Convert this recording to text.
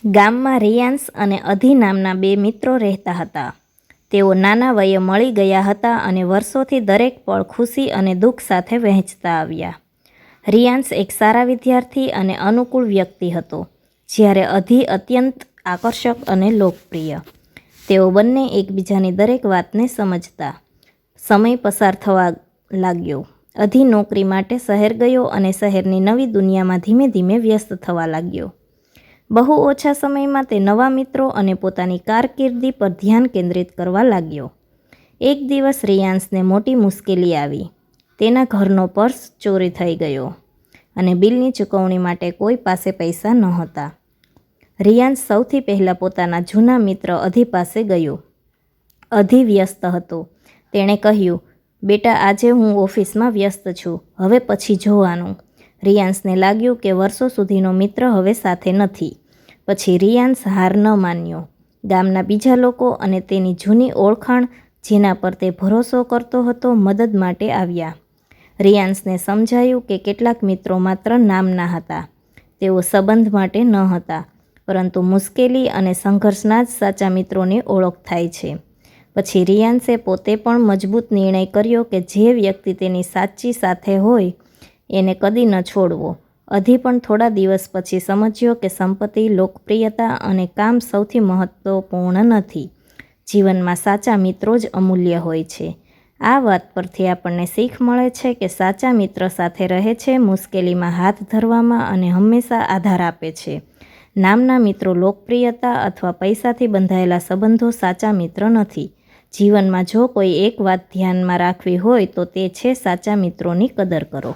ગામમાં રિયાન્સ અને અધિ નામના બે મિત્રો રહેતા હતા. તેઓ નાના વયે મળી ગયા હતા અને વર્ષોથી દરેક પળ ખુશી અને દુઃખ સાથે વહેંચતા આવ્યા. રિયાન્સ એક સારા વિદ્યાર્થી અને અનુકૂળ વ્યક્તિ હતો, જ્યારે અધિ અત્યંત આકર્ષક અને લોકપ્રિય. તેઓ બંને એકબીજાની દરેક વાતને સમજતા. સમય પસાર થવા લાગ્યો. અધિ નોકરી માટે શહેર ગયો અને શહેરની નવી દુનિયામાં ધીમે ધીમે વ્યસ્ત થવા લાગ્યો. બહુ ઓછા સમયમાં તે નવા મિત્રો અને પોતાની કારકિર્દી પર ધ્યાન કેન્દ્રિત કરવા લાગ્યો. એક દિવસ રિયાન્સને મોટી મુશ્કેલી આવી. તેના ઘરનો પર્સ ચોરી થઈ ગયો અને બિલની ચૂકવણી માટે કોઈ પાસે પૈસા નહોતા. રિયાન્સ સૌથી પહેલાં પોતાના જૂના મિત્ર અધિ પાસે ગયો. અધિ વ્યસ્ત હતો. તેણે કહ્યું, બેટા, આજે હું ઓફિસમાં વ્યસ્ત છું, હવે પછી જોવાનું. રિયાન્સને લાગ્યું કે વર્ષો સુધીનો મિત્ર હવે સાથે નથી. પછી રિયાન્સ હાર ન માન્યો. ગામના બીજા લોકો અને તેની જૂની ઓળખાણ, જેના પર તે ભરોસો કરતો હતો, મદદ માટે આવ્યા. રિયાન્સને સમજાયું કે કેટલાક મિત્રો માત્ર નામના હતા. તેઓ સંબંધ માટે ન હતા, પરંતુ મુશ્કેલી અને સંઘર્ષના જ સાચા મિત્રોની ઓળખ થાય છે. પછી રિયાન્સે પોતે પણ મજબૂત નિર્ણય કર્યો કે જે વ્યક્તિ તેની સાચી સાથે હોય એને કદી ન છોડવો. અધિ પણ થોડા દિવસ પછી સમજ્યો કે સંપત્તિ, લોકપ્રિયતા અને કામ સૌથી મહત્વપૂર્ણ નથી. જીવનમાં સાચા મિત્રો જ અમૂલ્ય હોય છે. આ વાત પરથી આપણને શીખ મળે છે કે સાચા મિત્ર સાથે રહે છે, મુશ્કેલીમાં હાથ ધરવામાં અને હંમેશા આધાર આપે છે. નામના મિત્રો, લોકપ્રિયતા અથવા પૈસાથી બંધાયેલા સંબંધો સાચા મિત્ર નથી. જીવનમાં જો કોઈ એક વાત ધ્યાનમાં રાખવી હોય તો તે છે સાચા મિત્રોની કદર કરો.